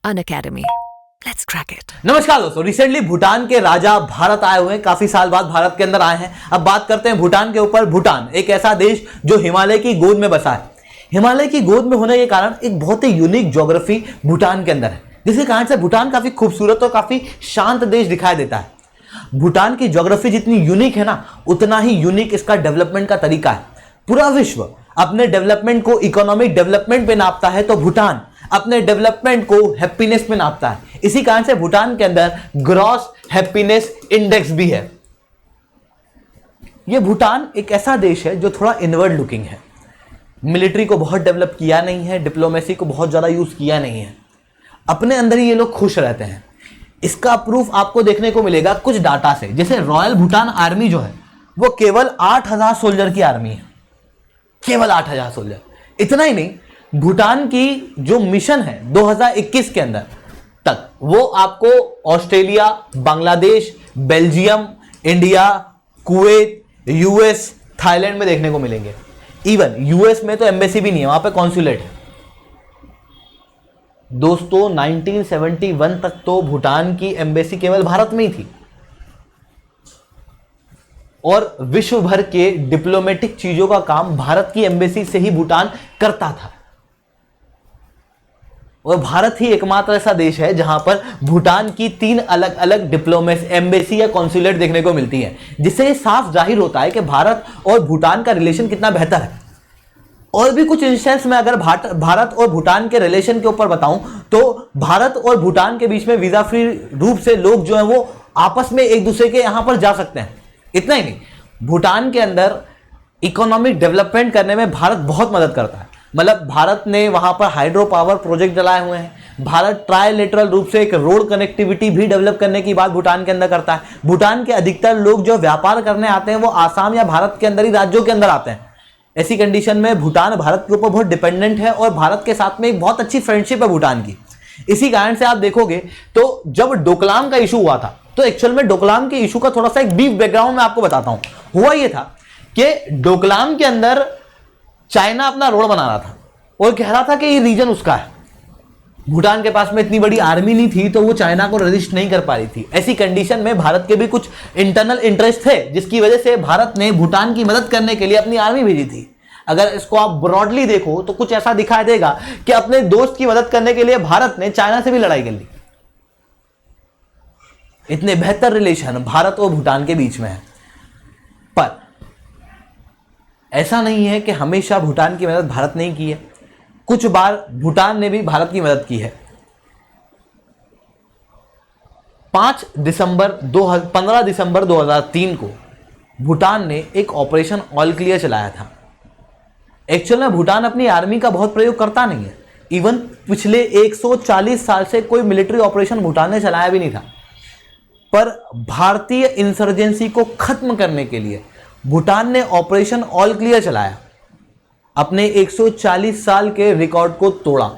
Unacademy. Let's crack it. नमस्कार दोस्तों, recently Bhutan के राजा भारत आए हुए हैं, काफी साल बाद भारत के अंदर आए हैं। अब बात करते हैं भूटान के ऊपर। भूटान एक ऐसा देश जो हिमालय की गोद में बसा है। हिमालय की गोद में होने के कारण एक बहुत ही यूनिक ज्योग्राफी भूटान के अंदर है, जिसके कारण से भूटान काफी खूबसूरत और काफी शांत देश दिखाई देता है। भूटान की ज्योग्राफी जितनी यूनिक है ना, उतना ही यूनिक इसका डेवलपमेंट का तरीका है। पूरा विश्व अपने डेवलपमेंट को इकोनॉमिक डेवलपमेंट पे नापता है, तो भूटान अपने डेवलपमेंट को हैप्पीनेस में नापता है। इसी कारण से भूटान के अंदर ग्रॉस हैप्पीनेस इंडेक्स भी है। यह भूटान एक ऐसा देश है जो थोड़ा इनवर्ड लुकिंग है। मिलिट्री को बहुत डेवलप किया नहीं है, डिप्लोमेसी को बहुत ज्यादा यूज किया नहीं है। अपने अंदर ही ये लोग खुश रहते हैं। इसका प्रूफ आपको देखने को मिलेगा कुछ डाटा से। जैसे रॉयल भूटान आर्मी जो है वो केवल 8,000 सोल्जर की आर्मी है, केवल 8,000 सोल्जर। इतना ही नहीं, भूटान की जो मिशन है 2021 के अंदर तक, वो आपको Australia, Bangladesh, Belgium, India, Kuwait, US, Thailand में देखने को मिलेंगे। इवन यूएस में तो एम्बेसी भी नहीं है, वहां पे कॉन्सुलेट है। दोस्तों 1971 तक तो भूटान की एम्बेसी केवल भारत में ही थी और विश्व भर के डिप्लोमेटिक चीजों का काम भारत की एम्बेसी से ही भूटान करता था। और भारत ही एकमात्र ऐसा देश है जहां पर भूटान की 3 अलग अलग डिप्लोमेसी, एम्बेसी या कॉन्सुलेट देखने को मिलती है, जिससे साफ जाहिर होता है कि भारत और भूटान का रिलेशन कितना बेहतर है। और भी कुछ इंस्टेंस में अगर भारत और भूटान के रिलेशन के ऊपर बताऊं तो भारत और भूटान के बीच में वीजा फ्री रूप से लोग जो है वो आपस में एक दूसरे के यहां पर जा सकते हैं। इतना ही नहीं, भूटान के अंदर इकोनॉमिक डेवलपमेंट करने में भारत बहुत मदद करता है। मतलब भारत ने वहां पर हाइड्रो पावर प्रोजेक्ट चलाए हुए हैं। भारत ट्राइलेटरल रूप से एक रोड कनेक्टिविटी भी डेवलप करने की बात भूटान के अंदर करता है। भूटान के अधिकतर लोग जो व्यापार करने आते हैं वो आसाम या भारत के अंदर ही राज्यों के अंदर आते हैं। ऐसी कंडीशन में भूटान भारत के ऊपर बहुत डिपेंडेंट है और भारत के साथ में एक बहुत अच्छी फ्रेंडशिप है भूटान की। इसी कारण से आप देखोगे तो जब डोकलाम का इशू हुआ था, तो एक्चुअल में डोकलाम के इशू का थोड़ा सा एक ब्रीफ बैकग्राउंड मैं आपको बताता हूं। हुआ यह था कि डोकलाम के अंदर चाइना अपना रोड बना रहा था और कह रहा था कि ये रीजन उसका है। भूटान के पास में इतनी बड़ी आर्मी नहीं थी, तो वो चाइना को रजिस्ट नहीं कर पा रही थी। ऐसी कंडीशन में भारत के भी कुछ इंटरनल इंटरेस्ट थे, जिसकी वजह से भारत ने भूटान की मदद करने के लिए अपनी आर्मी भेजी थी। अगर इसको आप ब्रॉडली देखो तो कुछ ऐसा दिखाई देगा कि अपने दोस्त की मदद करने के लिए भारत ने चाइना से भी लड़ाई कर ली। इतने बेहतर रिलेशन भारत और भूटान के बीच में है। पर ऐसा नहीं है कि हमेशा भूटान की मदद भारत ने की है। कुछ बार भूटान ने भी भारत की मदद की है। 15 दिसंबर 2003 को भूटान ने एक ऑपरेशन ऑल क्लियर चलाया था। एक्चुअल में भूटान अपनी आर्मी का बहुत प्रयोग करता नहीं है। इवन पिछले 140 साल से कोई मिलिट्री ऑपरेशन भूटान ने चलाया भी नहीं था। पर भारतीय इंसर्जेंसी को खत्म करने के लिए भूटान ने ऑपरेशन ऑल क्लियर चलाया, अपने 140 साल के रिकॉर्ड को तोड़ा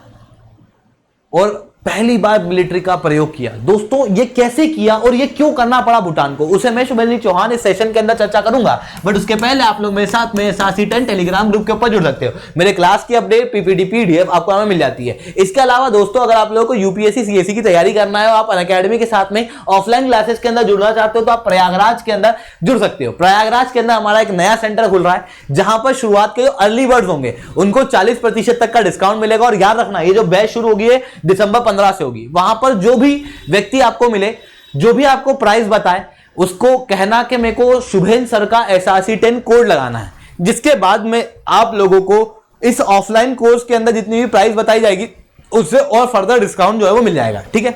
और पहली बार मिलिट्री का प्रयोग किया। दोस्तों ये कैसे किया और ये क्यों करना पड़ा भूटान को, उसे मैं शुभेंद्र चौहान इस सेशन के अंदर चर्चा करूंगा। बट उसके पहले आप लोग मेरे साथ में SRC10 टेलीग्राम ग्रुप के ऊपर जुड़ सकते हो। मेरे क्लास की अपडेट, PPT, PDF आपको हमें मिल जाती है। इसके अलावा दोस्तों, अगर आप लोगों को UPSC CSE की तैयारी करना है, आप अनअकैडमी के साथ में ऑफलाइन क्लासेस के अंदर जुड़ना चाहते हो, तो आप प्रयागराज के अंदर जुड़ सकते हो। प्रयागराज के अंदर हमारा एक नया सेंटर खुल रहा है, जहां पर शुरुआत के जो अर्ली बर्ड्स होंगे उनको 40% तक का डिस्काउंट मिलेगा। और याद रखना, ये जो बैच शुरू होगी है दिसंबर 15 से होगी। वहां पर जो भी व्यक्ति आपको मिले, जो भी आपको प्राइस बताए, उसको कहना कि मेरे को शुभेंद्र सर का SRC10 कोड लगाना है, जिसके बाद में आप लोगों को इस ऑफलाइन कोर्स के अंदर जितनी भी प्राइस बताई जाएगी उससे और फर्दर डिस्काउंट जो है वो मिल जाएगा। ठीक है,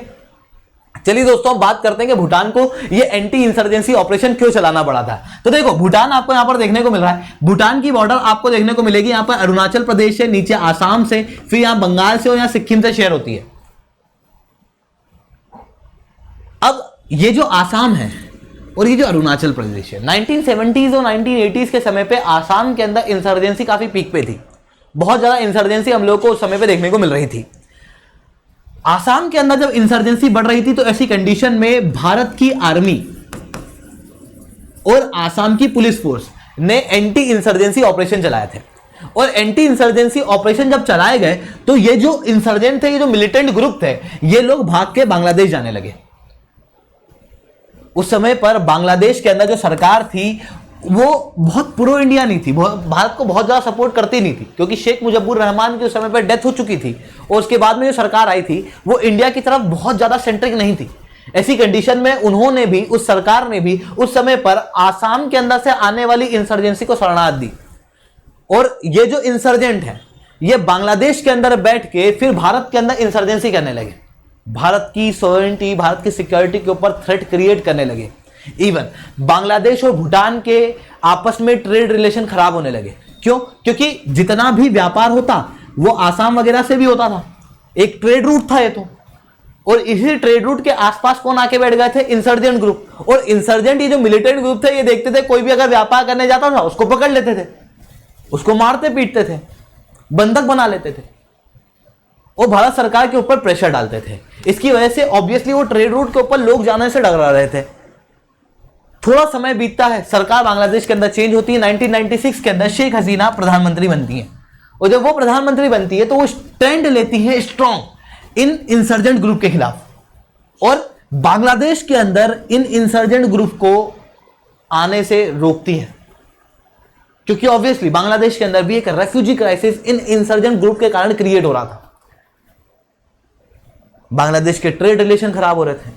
चलिए दोस्तों, हम बात करते हैं कि भूटान को ये एंटी इंसर्जेंसी ऑपरेशन क्यों चलाना पड़ा था। तो देखो, भूटान आपको यहां पर देखने को मिल रहा है। भूटान की बॉर्डर आपको देखने को मिलेगी यहां पर अरुणाचल प्रदेश से, नीचे आसाम से, फिर यहां बंगाल से और यहां सिक्किम से शेयर होती है। अब ये जो आसाम है और ये जो अरुणाचल प्रदेश है, 1970s और 1980s के समय पे आसाम के अंदर इंसर्जेंसी काफी पीक पे थी। बहुत ज्यादा इंसर्जेंसी हम लोगों को उस समय पे देखने को मिल रही थी। आसाम के अंदर जब इंसर्जेंसी बढ़ रही थी, तो ऐसी कंडीशन में भारत की आर्मी और आसाम की पुलिस फोर्स ने एंटी इंसर्जेंसी ऑपरेशन चलाए थे। और एंटी इंसर्जेंसी ऑपरेशन जब चलाए गए तो ये जो इंसर्जेंट थे, ये जो मिलिटेंट ग्रुप थे, ये लोग भाग के बांग्लादेश जाने लगे। उस समय पर बांग्लादेश के अंदर जो सरकार थी वो बहुत प्रो इंडिया नहीं थी, भारत को बहुत ज्यादा सपोर्ट करती नहीं थी, क्योंकि शेख मुजीबुर रहमान की उस समय पर डेथ हो चुकी थी और उसके बाद में जो सरकार आई थी वो इंडिया की तरफ बहुत ज्यादा सेंट्रिक नहीं थी। ऐसी कंडीशन में उन्होंने भी, उस सरकार ने भी उस समय पर आसाम के अंदर से आने वाली इंसर्जेंसी को शरणार्थ दी। और ये जो इंसर्जेंट है ये बांग्लादेश के अंदर बैठ के फिर भारत के अंदर इंसर्जेंसी करने लगे, भारत की सॉवरेनिटी, भारत की सिक्योरिटी के ऊपर थ्रेट क्रिएट करने लगे। इवन बांग्लादेश और भूटान के आपस में ट्रेड रिलेशन खराब होने लगे। क्यों? क्योंकि जितना भी व्यापार होता वो आसाम वगैरह से भी होता था, एक ट्रेड रूट था ये तो। और इसी ट्रेड रूट के आसपास कौन आके बैठ गए थे? Insurgent group. और इंसर्जेंट, ये जो मिलिटेंट ग्रुप थे, ये देखते थे कोई भी अगर व्यापार करने जाता था उसको पकड़ लेते थे, उसको मारते पीटते थे, बंधक बना लेते थे और भारत सरकार के ऊपर प्रेशर डालते थे। इसकी वजह से ऑब्वियसली वो ट्रेड रूट के ऊपर लोग जाने से डर रहे थे। थोड़ा समय बीतता है, सरकार बांग्लादेश के अंदर चेंज होती है। 1996 के अंदर शेख हसीना प्रधानमंत्री बनती है और जब वो प्रधानमंत्री बनती है तो वो स्टैंड लेती है स्ट्रॉन्ग इन इंसर्जेंट ग्रुप के खिलाफ और बांग्लादेश के अंदर इन इंसर्जेंट ग्रुप को आने से रोकती है, क्योंकि ऑब्वियसली बांग्लादेश के अंदर भी एक refugee crisis in insurgent group के कारण क्रिएट हो रहा था। बांग्लादेश के ट्रेड रिलेशन खराब हो रहे थे,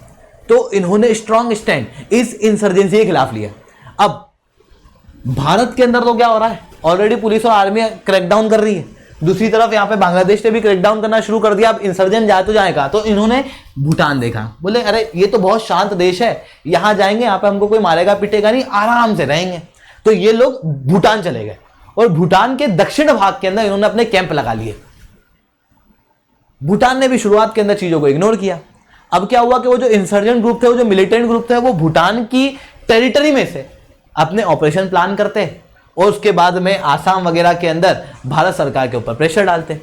तो इन्होंने स्ट्रॉन्ग स्टैंड इस इंसर्जेंसी के खिलाफ लिया। अब भारत के अंदर तो क्या हो रहा है, ऑलरेडी पुलिस और आर्मी क्रैकडाउन कर रही है, दूसरी तरफ यहां पे बांग्लादेश ने भी क्रैकडाउन करना शुरू कर दिया। अब इंसर्जेंट जाए तो जाएगा, तो इन्होंने भूटान देखा, बोले अरे ये तो बहुत शांत देश है, यहां जाएंगे, यहां पे हमको कोई मारेगा पीटेगा नहीं, आराम से रहेंगे। तो ये लोग भूटान चले गए और भूटान के दक्षिण भाग के अंदर इन्होंने अपने कैंप लगा लिए। भूटान ने भी शुरुआत के अंदर चीजों को इग्नोर किया। अब क्या हुआ कि वो जो इंसर्जेंट ग्रुप थे, वो जो मिलिटेंट ग्रुप थे, वो भूटान की टेरिटरी में से अपने ऑपरेशन प्लान करते और उसके बाद में आसाम वगैरह के अंदर भारत सरकार के ऊपर प्रेशर डालते,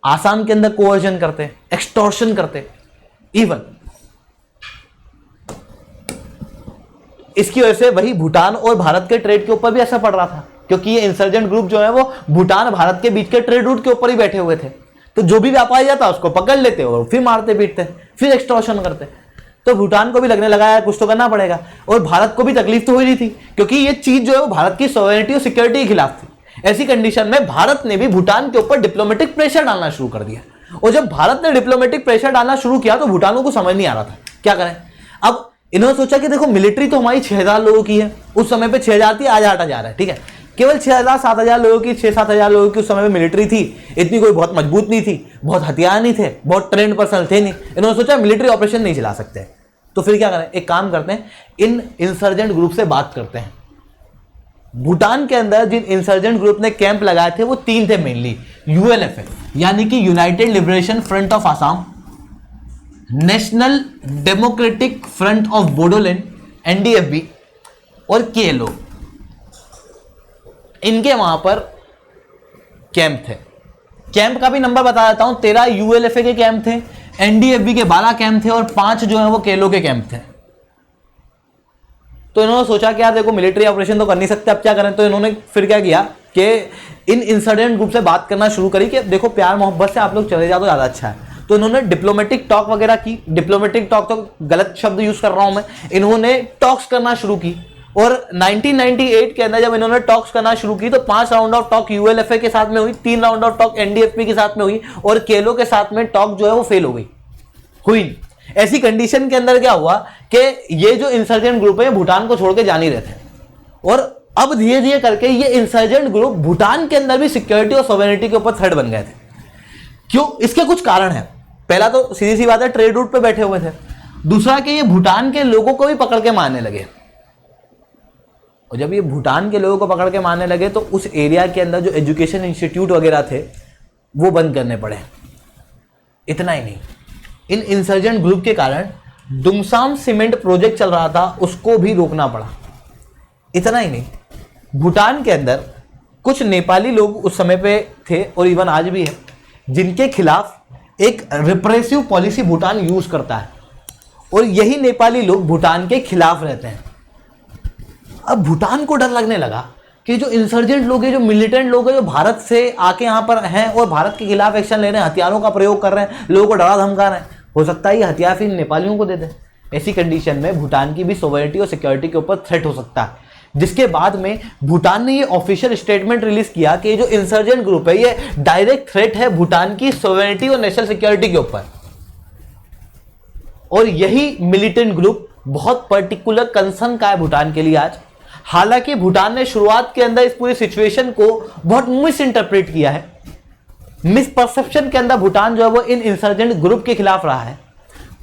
आसाम के अंदर कोवर्जन करते, एक्सटॉर्शन करते। इवन इसकी वजह से वही भूटान और भारत के ट्रेड के ऊपर भी असर पड़ रहा था, क्योंकि ये इंसर्जेंट ग्रुप जो है वो भूटान भारत के बीच के ट्रेड रूट के ऊपर ही बैठे हुए थे। तो जो भी व्यापारी जाता उसको पकड़ लेते और फिर मारते पीटते, फिर एक्सटॉर्शन करते। तो भूटान को भी लगने लगा यार कुछ तो करना पड़ेगा, और भारत को भी तकलीफ तो हो रही थी, क्योंकि ये चीज जो है वो भारत की सॉवरेनिटी और सिक्योरिटी के खिलाफ थी। ऐसी कंडीशन में भारत ने भी भूटान के ऊपर डिप्लोमेटिक प्रेशर डालना शुरू कर दिया। और जब भारत ने डिप्लोमेटिक प्रेशर डालना शुरू किया तो भूटान को समझ नहीं आ रहा था क्या करें। अब इन्होंने सोचा कि देखो मिलिट्री तो हमारी 6000 लोगों की है, उस समय पे 6000 थी, आज 8000 है, ठीक है, केवल 6000 7000 लोगों की, 6-7 लोगों की उस समय में मिलिट्री थी। इतनी कोई बहुत मजबूत नहीं थी, बहुत हथियार नहीं थे, बहुत ट्रेंड पर्सन थे नहीं। इन्होंने सोचा मिलिट्री ऑपरेशन नहीं चला सकते, तो फिर क्या करें, एक काम करते हैं, इन इंसर्जेंट ग्रुप से बात करते हैं। भूटान के अंदर जिन इंसर्जेंट ग्रुप ने कैंप लगाए थे वो 3 थे मेनली, यूएलएफए यानी कि United liberation front of Assam, national democratic front of Bodoland NDFB और केएलओ। इनके वहां पर कैंप थे। कैंप का भी नंबर बता देता हूं, 13 यूएलएफए के कैंप थे, एनडीएफबी के 12 कैंप थे और 5 जो है वो केएलओ के कैंप थे। तो इन्होंने सोचा कि यार देखो मिलिट्री ऑपरेशन तो कर नहीं सकते, अब क्या करें। तो इन्होंने फिर क्या किया कि इन इंसर्जेंट ग्रुप से बात करना शुरू करी कि देखो प्यार मोहब्बत से आप लोग चले जाओ तो ज्यादा अच्छा है। तो इन्होंने डिप्लोमेटिक टॉक वगैरह की, डिप्लोमेटिक टॉक तो गलत शब्द यूज कर रहा हूं मैं, इन्होंने टॉक्स करना शुरू की। और 1998 के अंदर जब इन्होंने टॉक्स करना शुरू की तो 5 राउंड ऑफ टॉक यूएलएफए के साथ में हुई, 3 राउंड ऑफ टॉक एनडीएफबी के साथ में हुई और केएलओ के साथ में टॉक जो है वो फेल हो गई, हुई नहीं। ऐसी कंडीशन के अंदर क्या हुआ कि ये जो इंसर्जेंट ग्रुप है भूटान को छोड़ के जा नहीं रहे थे और अब धीरे धीरे करके ये इंसर्जेंट ग्रुप भूटान के अंदर भी सिक्योरिटी और सॉवरेनिटी के ऊपर थ्रेट बन गए थे। क्यों? इसके कुछ कारण है। पहला तो सीधी सी बात है, ट्रेड रूट पे बैठे हुए थे। दूसरा कि ये भूटान के लोगों को भी पकड़ के मारने लगे, और जब ये भूटान के लोगों को पकड़ के मारने लगे तो उस एरिया के अंदर जो एजुकेशन इंस्टीट्यूट वगैरह थे वो बंद करने पड़े। इतना ही नहीं, इन इंसर्जेंट ग्रुप के कारण दुमसाम सीमेंट प्रोजेक्ट चल रहा था उसको भी रोकना पड़ा। इतना ही नहीं, भूटान के अंदर कुछ नेपाली लोग उस समय पे थे और इवन आज भी है, जिनके खिलाफ एक रिप्रेसिव पॉलिसी भूटान यूज करता है और यही नेपाली लोग भूटान के खिलाफ रहते हैं। अब भूटान को डर लगने लगा कि जो इंसर्जेंट लोग हैं, जो मिलिटेंट लोग हैं, जो भारत से आके यहाँ पर हैं और भारत के खिलाफ एक्शन ले रहे हैं, हथियारों का प्रयोग कर रहे हैं, लोगों को डरा धमका रहे हैं, हो सकता है ये हथियार फिर नेपालियों को दे दें। ऐसी कंडीशन में भूटान की भी सोवरेनिटी और सिक्योरिटी के ऊपर थ्रेट हो सकता है, जिसके बाद में भूटान ने ये ऑफिशियल स्टेटमेंट रिलीज किया कि जो इंसर्जेंट ग्रुप है ये डायरेक्ट थ्रेट है भूटान की सोवरेनिटी और नेशनल सिक्योरिटी के ऊपर। और यही मिलिटेंट ग्रुप बहुत पर्टिकुलर कंसर्न का है भूटान के लिए आज। हालांकि भूटान ने शुरुआत के अंदर इस पूरी सिचुएशन को बहुत मिस इंटरप्रेट किया है, मिस परसेप्शन के अंदर भूटान जो है वो इन इंसर्जेंट ग्रुप के खिलाफ रहा है।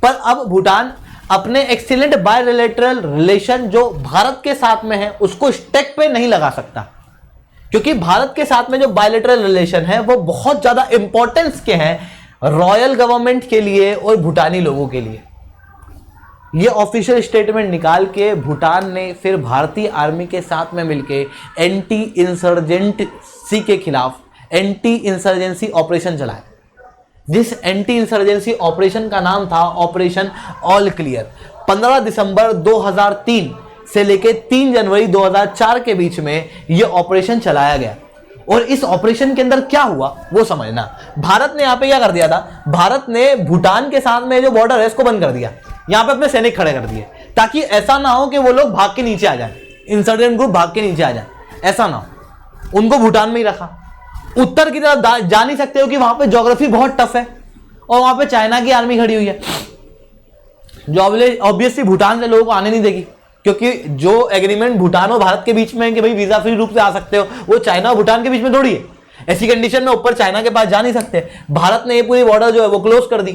पर अब भूटान अपने एक्सीलेंट बायलैटरल रिलेशन जो भारत के साथ में है उसको स्टेक पे नहीं लगा सकता, क्योंकि भारत के साथ में जो बायलैटरल रिलेशन है वो बहुत ज्यादा इंपॉर्टेंस के हैं रॉयल गवर्नमेंट के लिए और भूटानी लोगों के लिए। ये ऑफिशियल स्टेटमेंट निकाल के भूटान ने फिर भारतीय आर्मी के साथ में मिलके एंटी इंसर्जेंसी के खिलाफ एंटी इंसर्जेंसी ऑपरेशन चलाया, जिस एंटी इंसर्जेंसी ऑपरेशन का नाम था ऑपरेशन ऑल क्लियर। 15 दिसंबर 2003 से लेकर 3 जनवरी 2004 के बीच में यह ऑपरेशन चलाया गया। और इस ऑपरेशन के अंदर क्या हुआ वो समझना। भारत ने यहां पे क्या कर दिया था, भारत ने भूटान के साथ में जो बॉर्डर है इसको बंद कर दिया, यहां पे अपने सैनिक खड़े कर दिए, ताकि ऐसा ना हो कि वो लोग भाग के नीचे आ जाए, इंसर्जेंट ग्रुप भाग के नीचे आ जाए, ऐसा ना हो। उनको भूटान में ही रखा। उत्तर की तरफ जा नहीं सकते हो कि वहां पे ज्योग्राफी बहुत टफ है और वहां पे चाइना की आर्मी खड़ी हुई है, जो ऑब्वियसली भूटान से लोगों को आने नहीं देगी, क्योंकि जो एग्रीमेंट भूटान और भारत के बीच में है कि भाई वीजा फ्री रूप से आ सकते हो, वो चाइना और भूटान के बीच में थोड़ी है। ऐसी कंडीशन में ऊपर चाइना के पास जा नहीं सकते। भारत ने ये पूरी बॉर्डर जो है वो क्लोज कर दी,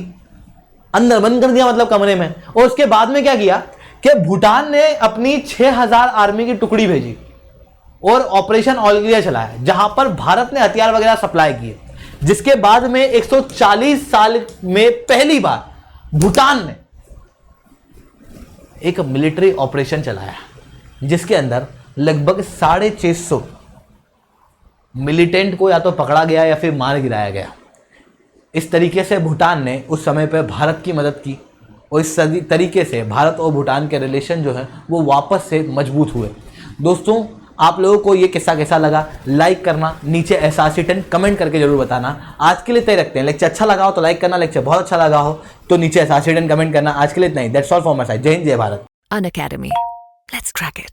अंदर बंद कर दिया, मतलब कमरे में। और उसके बाद में क्या किया कि भूटान ने अपनी 6000 आर्मी की टुकड़ी भेजी और ऑपरेशन ऑल क्लियर चलाया, जहां पर भारत ने हथियार वगैरह सप्लाई किए। जिसके बाद में 140 साल में पहली बार भूटान ने एक मिलिट्री ऑपरेशन चलाया, जिसके अंदर लगभग 650 मिलिटेंट को या तो पकड़ा गया या फिर मार गिराया गया। इस तरीके से भूटान ने उस समय पर भारत की मदद की और इस तरीके से भारत और भूटान के रिलेशन जो है वो वापस से मजबूत हुए। दोस्तों, आप लोगों को ये किस्सा कैसा लगा, लाइक करना, नीचे SRC10 कमेंट करके जरूर बताना। आज के लिए तय रखते हैं, लेक्चर अच्छा लगा हो तो लाइक करना, लेक्चर बहुत अच्छा लगा हो तो नीचे SRC10 कमेंट करना। आज के लिए इतना ही। That's all for my side. जय हिंद, जय Bharat. Unacademy. Let's crack it.